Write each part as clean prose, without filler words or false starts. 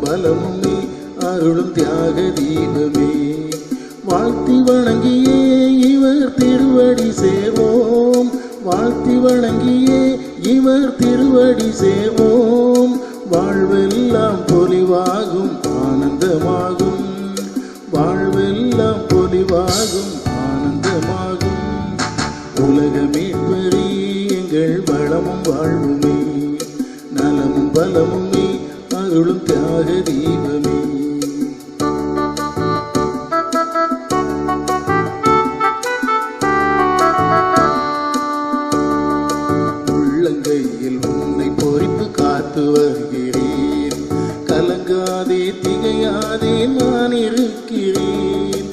பலமுமே அருளும் தியாக தீபமே. வாழ்த்தி வணங்கியே இவர் திருவடி சேர்வோம், வாழ்த்தி வணங்கியே இவர் திருவடி சேர்வோம். வாழ்வெல்லாம் பொலிவாகும் ஆனந்தமாகும், வாழ்வெல்லாம் பொலிவாகும் ஆனந்தமாகும். உலக மீட்பரே எங்கள் வளமும் வாழ்வுமே, நலமும் பலமுமே அருளும் தியாக தீபமே. உள்ளங்கையில் உன்னை பொறித்து காத்து வருகிறேன், கலங்காதே திகையாதே நான் இருக்கிறேன்.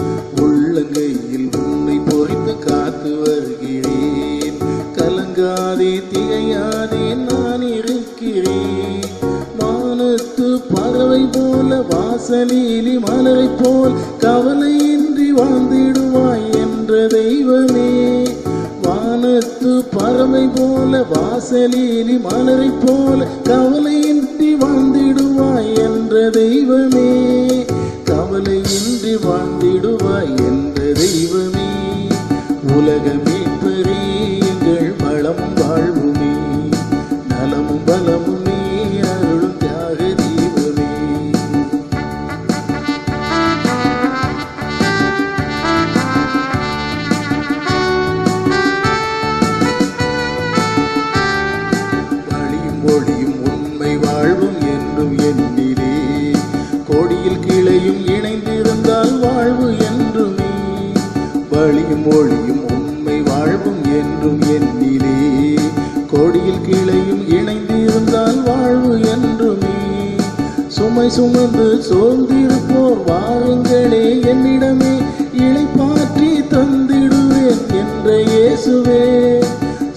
உள்ளங்கையில் உன்னை பொறித்து காத்து வருகிறேன், கலங்காதே திகையாதே நான் இருக்கிறேன். வானத்து பறவை போல வாசலில் மலரை போல் கவலையின்றி வாழ்ந்திடுவாய் என்ற தெய்வமே. வானத்து பறவை போல வாசலில் மலரை போல கவலையின்றி வாழ்ந்திடுவாய் என்ற தெய்வமே, கவலையின்றி வாழ்ந்திடுவாய் என்ற தெய்வமே. உலக மீட்பரே எங்கள் வளமும் வாழ்வுமே, நலமும் பலமுமே அருளும் தியாக தீபமே. வழியும் ஒளியும் உண்மை வாழ்வும் என்றும் என்னிலே, கொடியில் கிளையும் இணைந்திருந்தால் வாழ்வு என்றுமே. வழியும் ஒளியும் உண்மை வாழ்வும் என்றும் என்னிலே, கொடியில் கிளையும் இணைந்திருந்தால் வாழ்வு என்றுமே. சுமை சுமந்து சோர்ந்திருப்போர் வாருங்களே என்னிடமே, இளைப்பாற்றி தந்திடுவேன் என்ற இயேசுவே.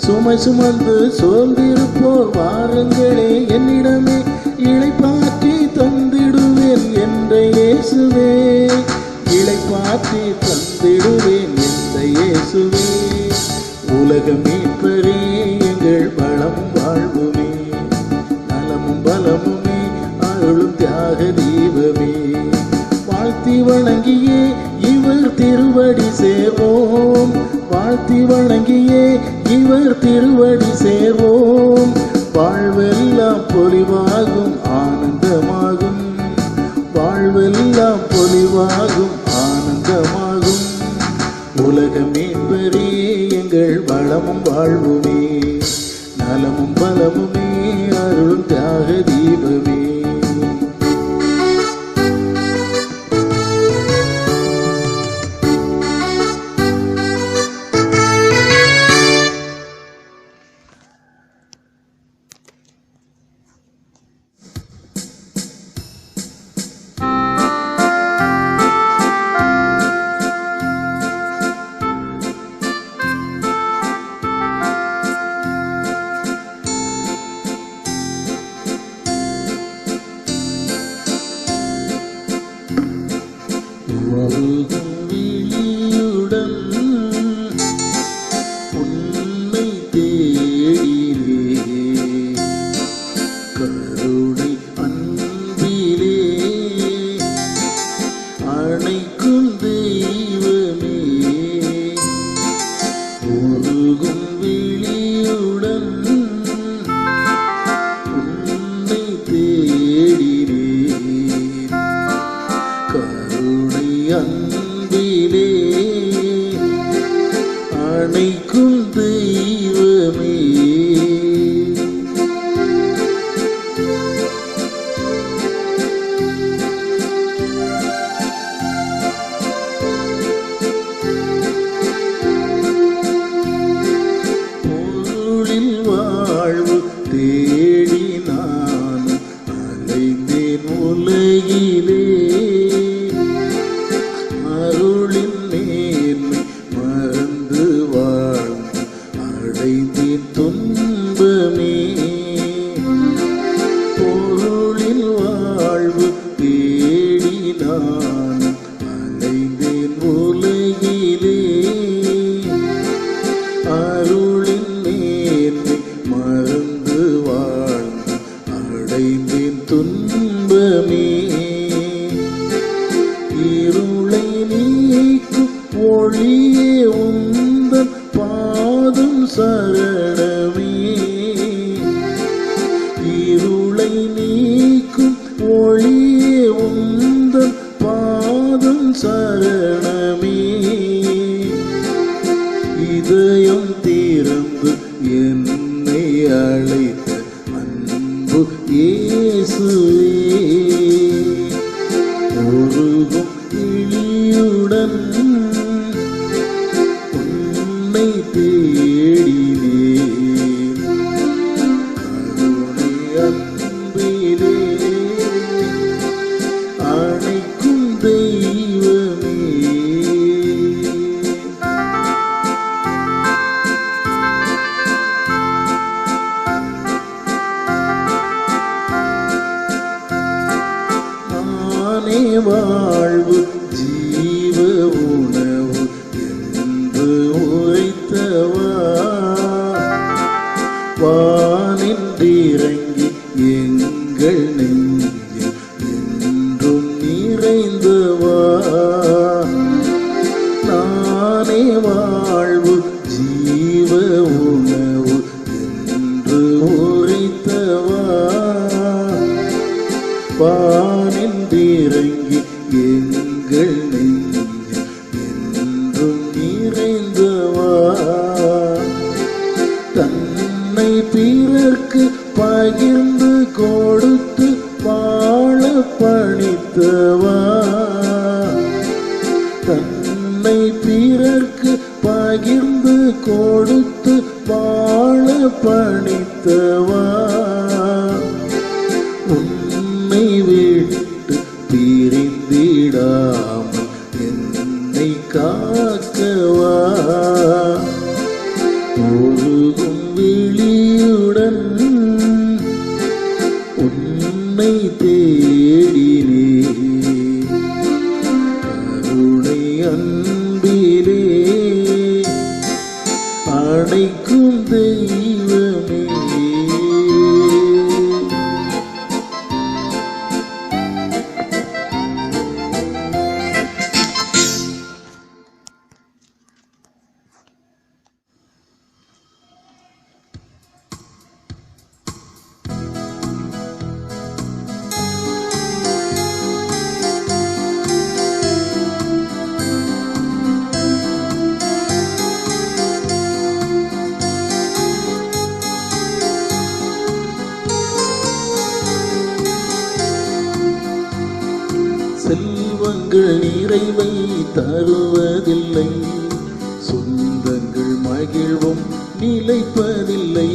சுமை சுமந்து சோர்ந்திருப்போர் வாருங்களே என்னிடமே, இளைப்பாற்றி தந்திடுவேன் என்ற இயேசுவே. இளைப்பாற்றி தந்திடுவேன் என்ற இயேசுவே. உலக மீட்பரே எங்கள் வளமும் வாழ்வுமே, நலமும் பலமுமே அருளும் தியாக தீபமே. வாழ்த்தி வணங்கியே இவர் திருவடி சேர்வோம், வாழ்த்தி வணங்கியே இவர் திருவடி சேர்வோம். வாழ்வெல்லாம் பொலிவாகும் ஆனந்தமாகும், வாழ்வெல்லாம் பொலிவாகும் ஆனந்தமாகும். உலக மீட்பரே எங்கள் வளமும் வாழ்வுமே, நலமும் பலமுமே அருளும் தியாக தீபமே. இன்பமே. இருளை நீக்கும் ஒளியே உந்தன் பாதம் சரணமே. இருளை நீக்கும் ஒளியே உந்தன் பாதம் சரணமே. இதயம் திறந்து என்னை அழைத்த அன்பு இயேசுவே, உருகும் விழியுடன் உன்னை தேடினேன். கருணை அன்பிலே அணைக்கும் தெய்வமே. நானே வாழ்வு ஜீவ உணவு என்று உரைத்தவா, வானின்றிறங்கி எங்கள் நெஞ்சில் என்றும் நிறைந்தவா. நானே வாழ்வு ஜீவ உணவு என்று உரைத்தவா, வானின்றிறங்கி எங்கள் நெஞ்சில் என்றும் நிறைந்தவா. தன்னை பிறர்க்கு பகிர்ந்து கொடுத்து வாழ பணித்தவா, தன்னை பிறர்க்கு பகிர்ந்து கொடுத்து வாழ பணித்தவா. உன்னை விட்டு பிரிந்திடாமல் என்னை காக்கவா, ஒழுகும் விழியுடன் உன்னை தேடினேன். கருணை அன்பிலே அணைக்கும் தெய்வமே. செல்வங்கள் நிறைவை தருவதில்லை, சொந்தங்கள் மகிழ்வும் நிலைப்பதில்லை.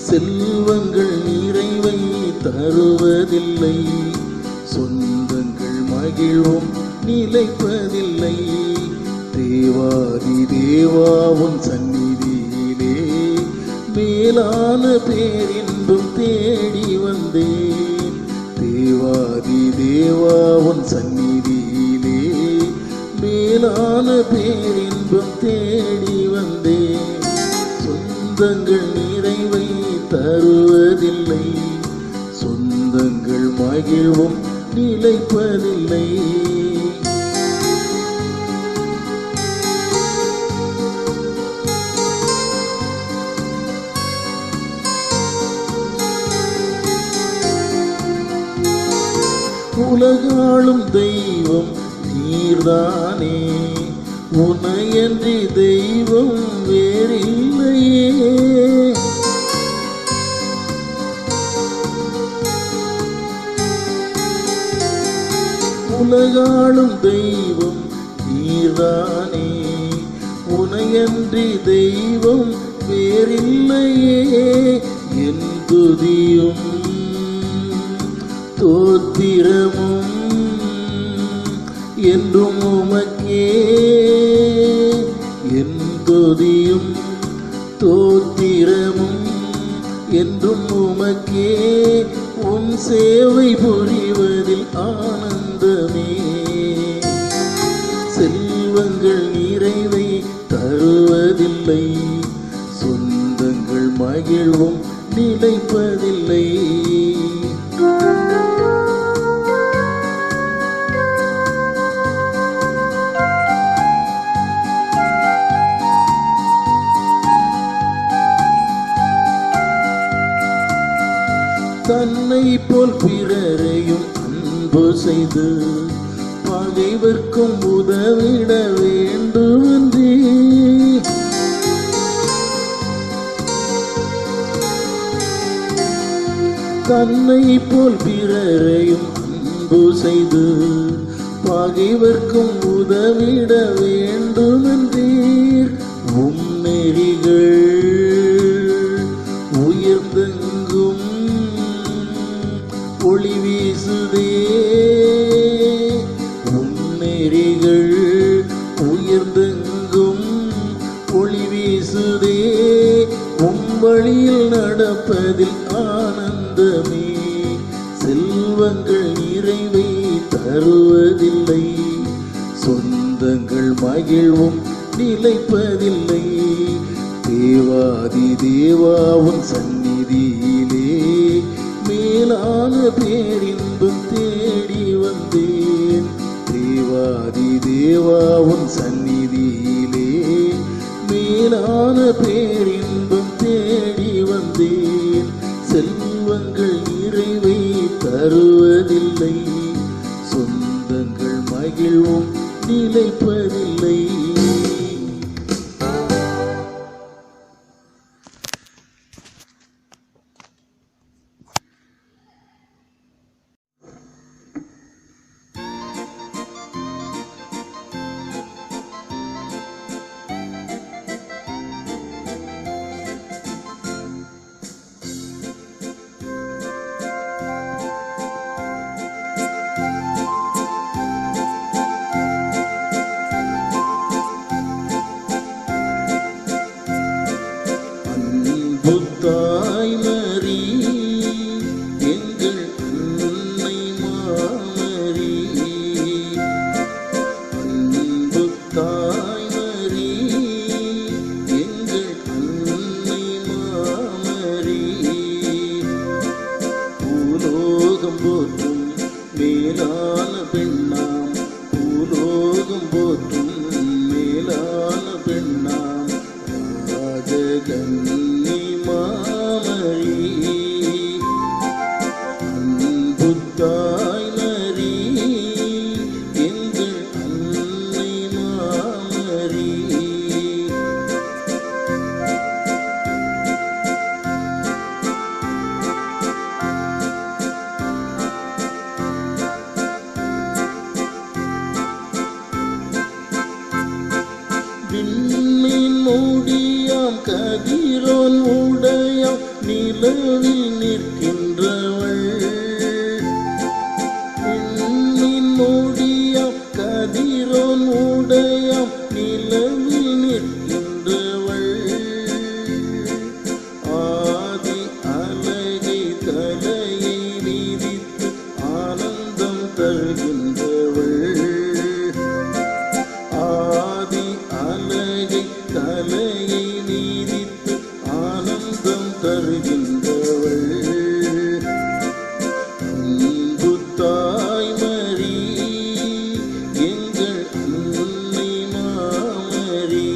செல்வங்கள் நிறைவை தருவதில்லை, சொந்தங்கள் மகிழ்வும் நிலைப்பதில்லை. தேவாதி தேவாவும் சந்நிதியிலே மேலான பேரின்பம் தேடி வந்தேன். தேவாதி தேவாவும் சந்நிதியிலே மேலான பேரின்பம் தேடி வந்தேன். சொந்தங்கள் நிறைவை தருவதில்லை, சொந்தங்கள் மகிழ்வும் நிலைப்பதில்லை. உலகாளும் தெய்வம் நீர்தானே, உனையன்றி தெய்வம் வேறில்லையே. உலகாளும் தெய்வம் நீர்தானே, உனையன்றி தெய்வம் வேறில்லையே. என் துதியும் தோத்திரமும் என்றும் உமக்கே. என் துதியும் தோத்திரமும் என்றும் உமக்கே. உன் சேவை புரிவதில் ஆனந்தமே. செல்வங்கள் நிறைவை தருவதில்லை, சொந்தங்கள் மகிழ்வும் நிலைப்பதில்லை. போல் பிறரையும் அன்பு செய்து பகைவர்க்கும் உதவிட வேண்டுமென்றே தன்னை போல் பிறரையும் அன்பு செய்து பகைவர்க்கும் உதவிட வேண்டுமென்றீர். நெறிகள் உயர்ந்தெங்கும் ஒளி வீசுதே. நெறிகள் உயர்ந்தெங்கும் ஒளி வீசுதே. வழியில் நடப்பதில் ஆனந்தமே. செல்வங்கள் நிறைவை தருவதில்லை, சொந்தங்கள் மகிழ்வும் நிலைப்பதில்லை. தேவாதி தேவாவும் சந்நிதியிலே மேலான பேரின்பம் தேடி வந்தேன். தேவாதி தேவாவும் சந்நிதியிலே மேலான பேரின்பம் தேடி வந்தேன். செல்வங்கள் நிறைவை தருவதில்லை, சொந்தங்கள் மகிழ்வும் நிலைப்பதில்லை. தாய் மரி எங்கள் அன்னை மாமரி. அன்பு தாய் மரி எங்கள் அன்னை மாமரி. பூலோகம் போற்றும் மேலான பெண்ணாம், பூலோகம் போற்றும் மேலான பெண்ணாம் ராஜகன்னி தாய் மரி எங்கள் அன்னை மாமரி. விண்ணின் மூடியாம் கதிரோன் உடையாம் நிலவில் நிற்கின்றவள். மூடியாம் கதிரோன் உடையாம் நிலவில் நிற்கின்றவள். ஆதி அழகை தலையை விரித்து ஆனந்தம் தருகின்றவள். ஆதி அழகை தலையை விரித்து ஆனந்தம் தருகின்றவள். தாய் மரி எங்கள் அன்னை மாமரி.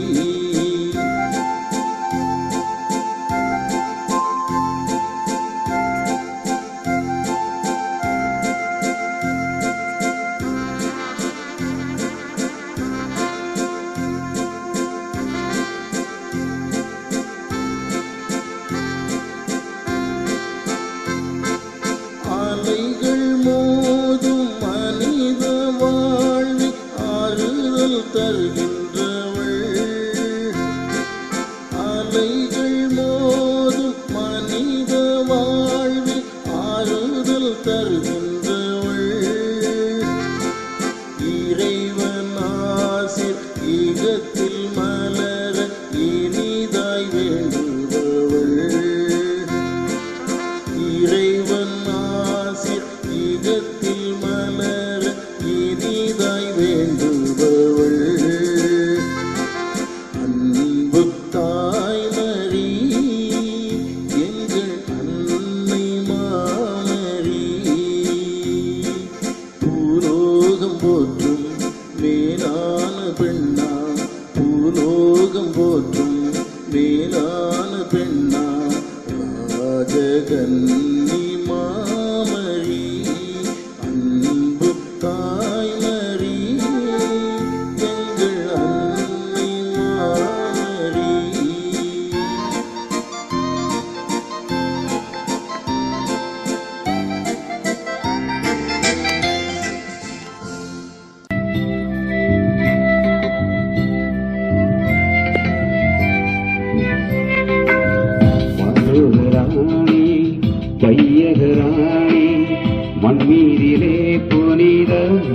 மண்ணீரிலே புனித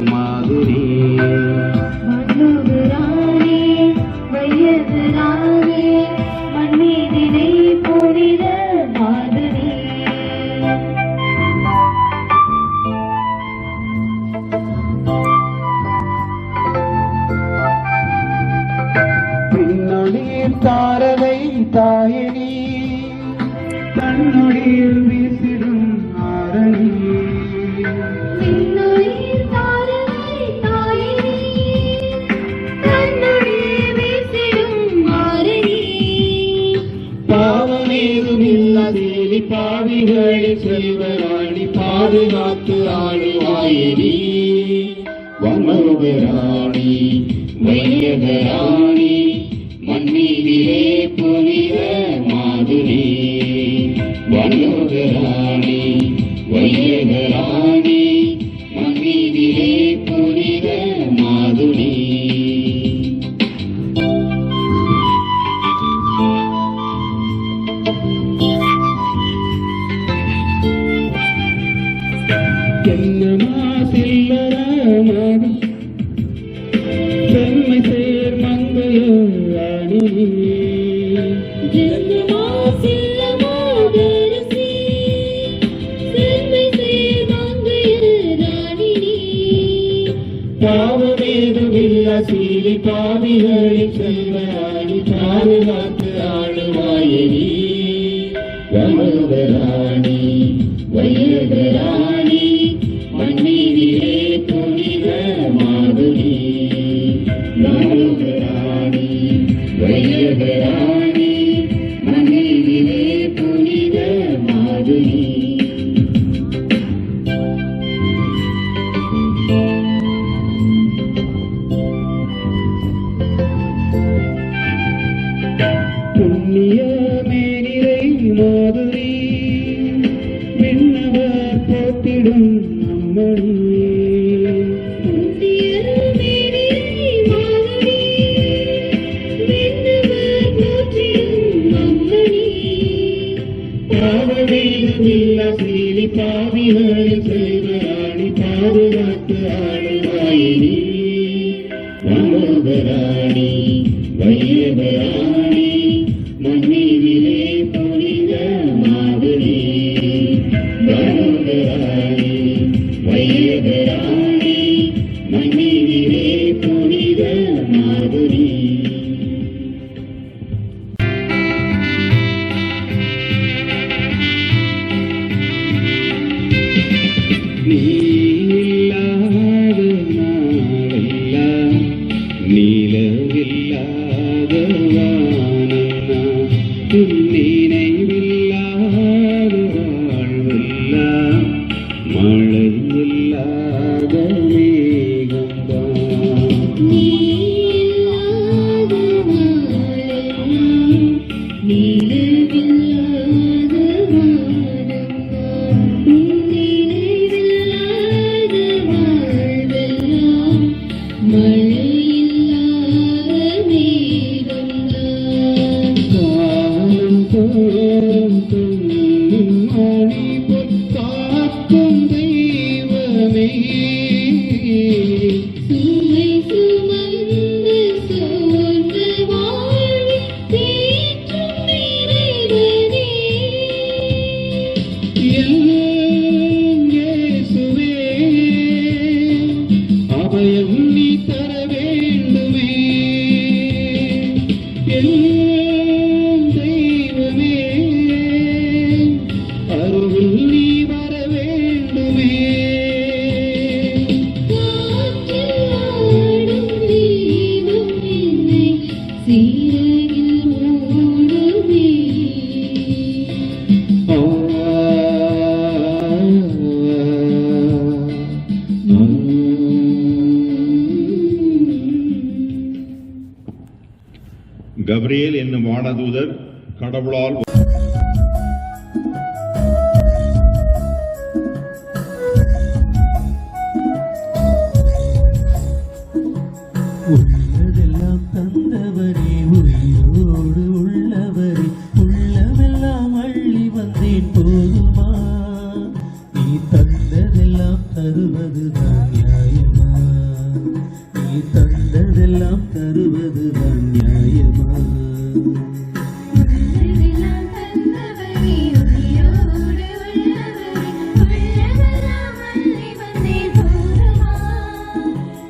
மாதுரி மண்ணுகிறானே வையகிறானே மண்ணீரிலே புனித மாதுரி பின்னொடியில் தாரகை தாயனி தன்னொடியில் வீசிடும் ஆரணி விண்ணொளியில் தாரகை தாயினி தன்னொளியில் வீசிடும் ஆரணி பாவமேதுமில்லா தேவி பாவிகளில் செல்வராணி பாதுகாத்து ஆளுவாயினி வனோகராணி வையகராணி மண்ணீரிலே புனித மாதுரி வனோகராணி வையகராணி மண்ணீரிலே புனித மாதுரி என்னமா சில்லராமதி செம்மை சேர் மங்கையோ அணி ஜென்மமா சில்லமோதரசி செம்மை சேமங்கையர் ராணினி பாவமேதுமில்லா சீலி பாவிகளில் செல்வராணி பாதுகாத்து ஆளுவாயனி வனோகராணி வையகராணி மண்ணீரிலே புனித மாதுரி வனோகராணி வையகராணி மண்ணீரிலே புனித மாதுரி புண்ணிய மேனிரை மாதுரி விண்ணவர் போத்திடும் அம்மணி புண்ணியர் மேனிரை மாதுரி விண்ணவர் போற்றிடும் அம்மணி பாவமேதுமில்லா சீலி பாவிகளில் செல்வராணி பாதுகாத்து ஆளுவாயினி வனோகராணி வையகராணி மண்ணீரிலே புனித மாதுரி வனோகராணி வையகராணி மண்ணீரிலே புனித மாதுரி நீ இல்லாத நாளெல்லாம் நீலவில்லாத வானெல்லாம் உன் நினைவில்லாத வாழ்வெல்லாம் மழை இல்லாத மேகம்தான் நீ இல்லாத நாளெல்லாம் நீலவில்லாத வானம்தான் நினைவில்லாத வாழ்வெல்லாம் மழையில்லாத மேகம்தான் காலம் தோறும் துள்ளும் மணி காக்கும் தெய்வமே சுமை சுமந்து சோர்ந்து வாழ்வில் தேற்றும் இறைவனே என் இயேசுவே அபயம் நீ தர வேண்டுமே என் தெய்வமே அருகில் நீ வர வேண்டுமே காற்றில் ஆடும் தீபம் என்னை சீரகில் மூடுமே கப்ரியேல் என்னும் வானதூதர் கடவுளால் உள்ளதெல்லாம் தந்தவரே உயிரோடு உள்ளவரே உள்ளமெல்லாம் அள்ளி வந்தேன் போதுமா நீ தந்ததெல்லாம் தர தருவதுதான் நியாயமா? நீ தந்ததெல்லாம் தருவதுதான் நியாயமா? உள்ளதெல்லாம் தந்தவரே உயிரோடு உள்ளவரே உள்ளதெல்லாம் அள்ளி வந்தேன் போதுமா?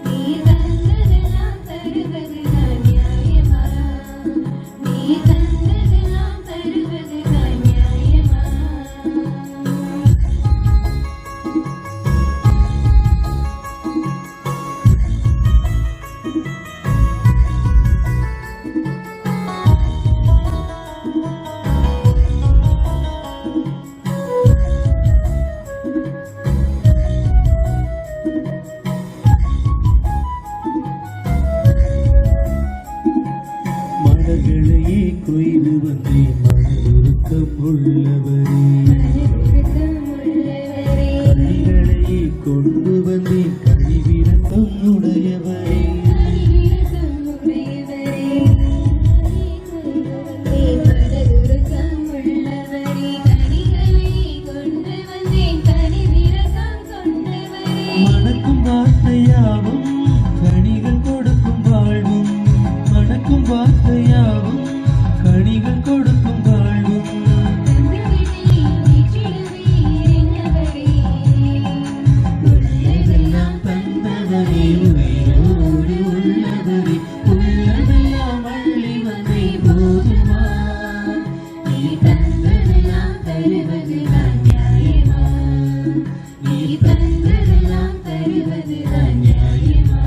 நீ தந்ததெல்லாம் தருவதுதான் நியாயமா? நீ தந்ததெல்லாம் தருவதுதான் நியாயமா? மலர்களையே கொய்து வந்தேன் மனதுருக்கம் உள்ளவரே. கனிகளையே கொண்டு வந்தேன் கனிவிரக்கம் உடையவரே. மணக்கும் வார்த்தையாவும் கனிகள் கொடுக்கும் வாழ்வும். மணக்கும் வார்த்தையாவும் கனிகள் கொடுக்கும் வாழ்வும். உள்ளதெல்லாம் தந்தவரே உயிரோடு உள்ளவரே உள்ளதெல்லாம் அள்ளி வந்தே போதுமா? நீ தந்ததெல்லாம் தருவதுதான் நியாயமா? நீ தந்ததெல்லாம் தருவதுதான் நியாயமா?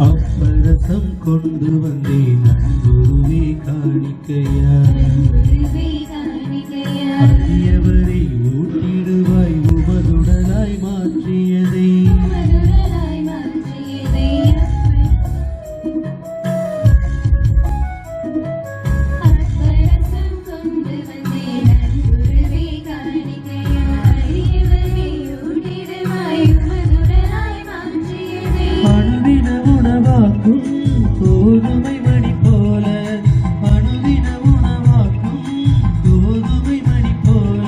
அப்பரசம் கொண்டு வந்தேன் அன்புருவே காணிக்கையா. அடியவரை ஊட்டிடுவாய் உமதுடலாய் மாற்றியதை. அணுவின உணவாக்கும் கோதுமை மணி போல. அணுவின உணவாக்கும் கோதுமை மணி போல.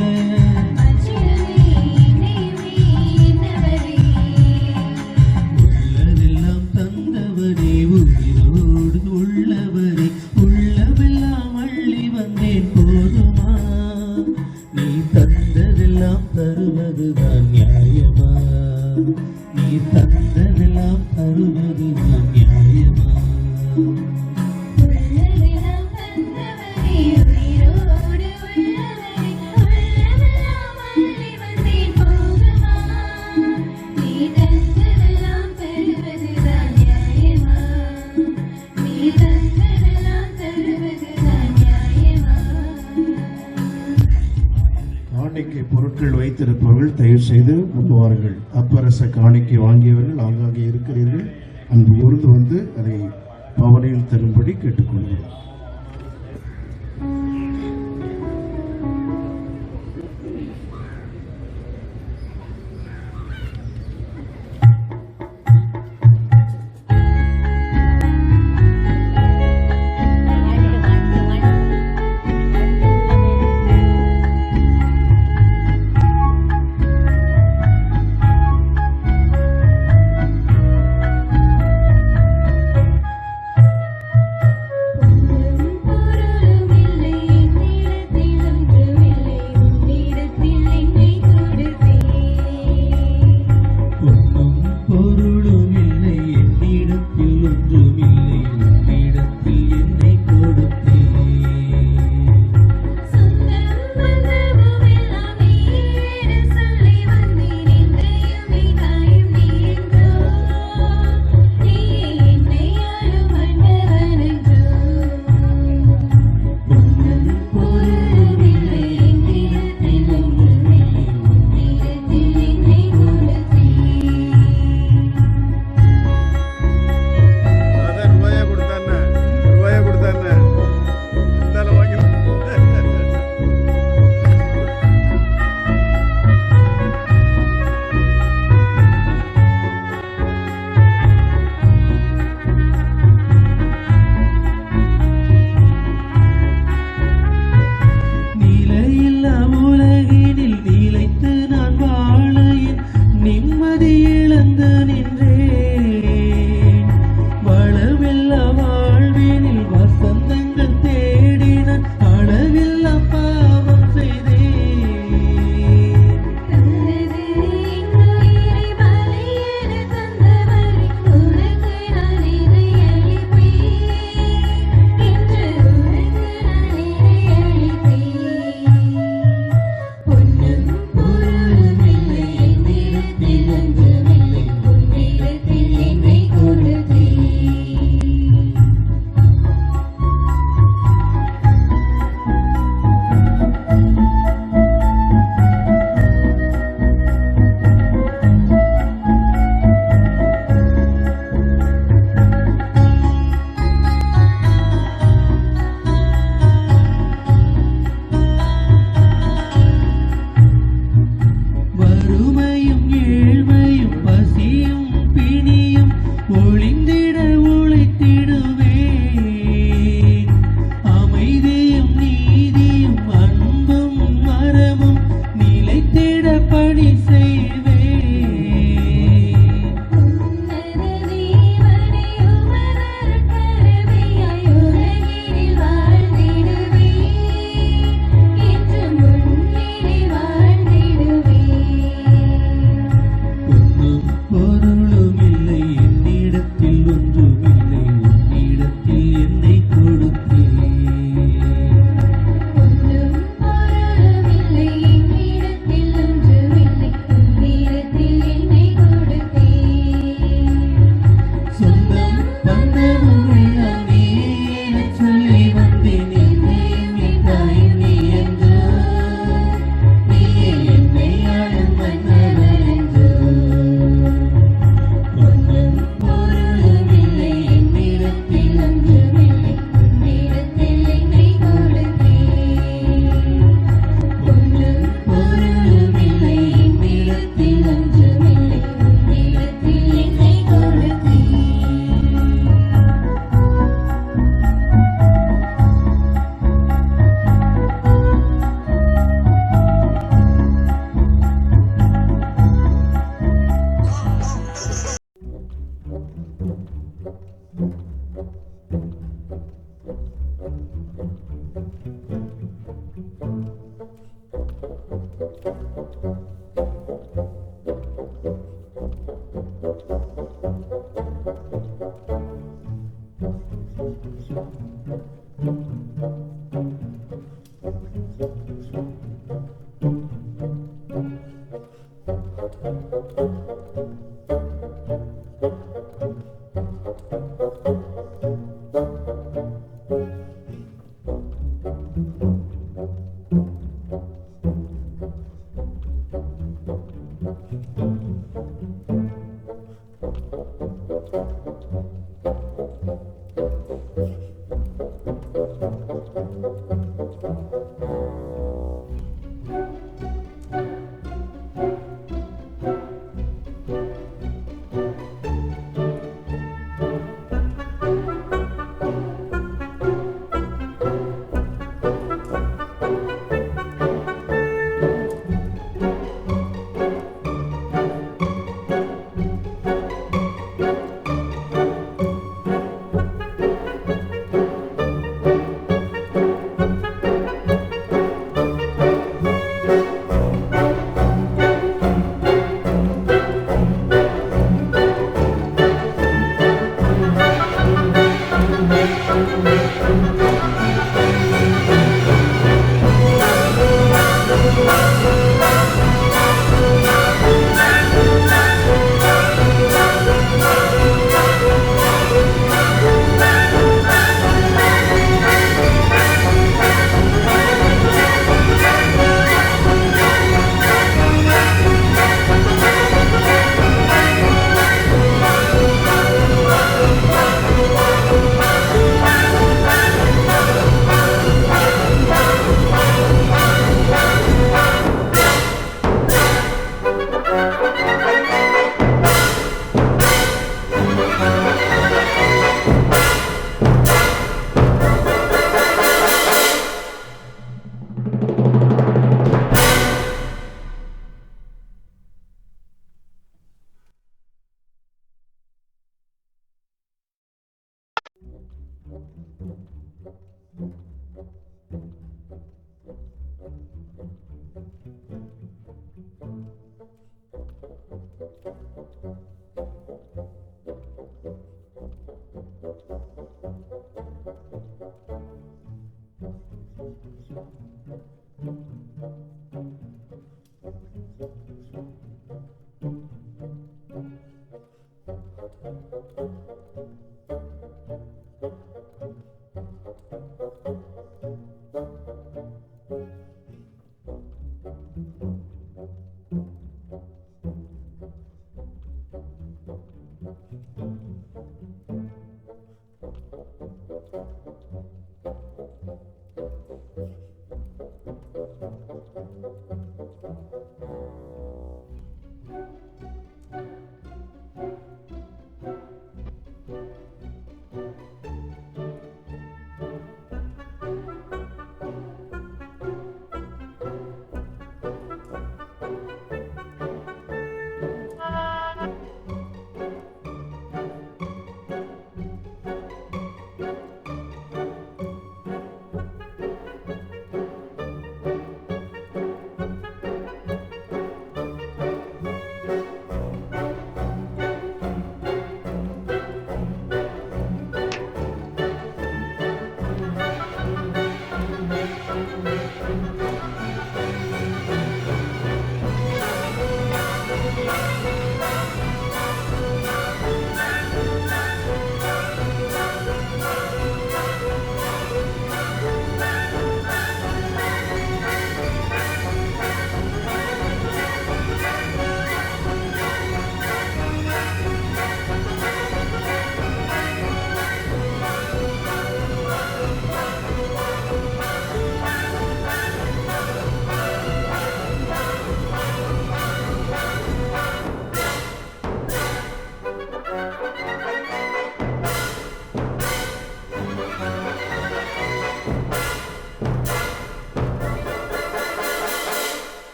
உள்ளதெல்லாம் தந்தவரே உயிரோடு உள்ளவரே உள்ளமெல்லாம் அள்ளி வந்தேன் போதுமா? நீ தந்ததெல்லாம் தருவதுதான் நியாயமா? நீ தந்ததெல்லாம் தருவதுதான் நியாயமா? உள்ளதெல்லாம் தந்தவரே உயிரோடு உள்ளவரே உள்ளதெல்லாம் அள்ளி வந்தேன் போதுமா? நீ தந்ததெல்லாம் தருவதுதான் நியாயமா? நீ தந்ததெல்லாம் தருவதுதான் நியாயமா? காணிக்கை பொருட்கள் வைத்திருப்பவர்கள் தயவு செய்து முன்வாருங்கள். அப்பரச காணிக்கை வாங்கியவர்கள் ஆங்காங்கே இருக்கிறீர்கள். அன்பு கூர்ந்து வந்து அதை பவனியில் தரும்படி கேட்டுக்கொள்கிறேன். உள்ளதெல்லாம்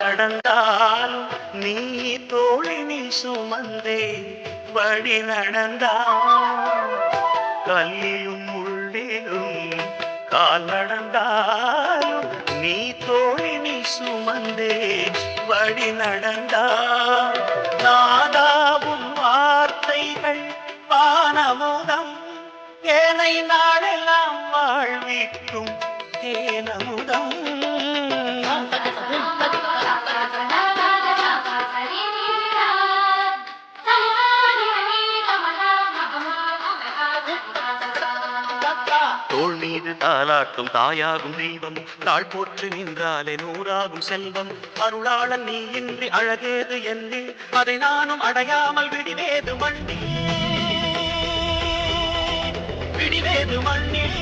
நடந்தாலும் நீ தோழினில் சுமந்தே வழி நடந்தால் கல்லிலும் உள்ளிலும் கால் நடந்தாலும் நீ தோழினில் சுமந்தே வழி நடந்தால் நாதாவும் வார்த்தைகள் வான அமுதம் ஏனை நாளெல்லாம் வாழ்விக்கும் தேனமுதம். தோள் மீது தாலாட்டும் தாயாகும் தெய்வம் தாழ் போற்று நின்றாலே நூறாகும் செல்வம். அருளாளன் நீ இன்றி அழகேது என்று அதை நானும் அடையாமல் விடிவேது மண்ணில் விடிவேது மண்ணில்.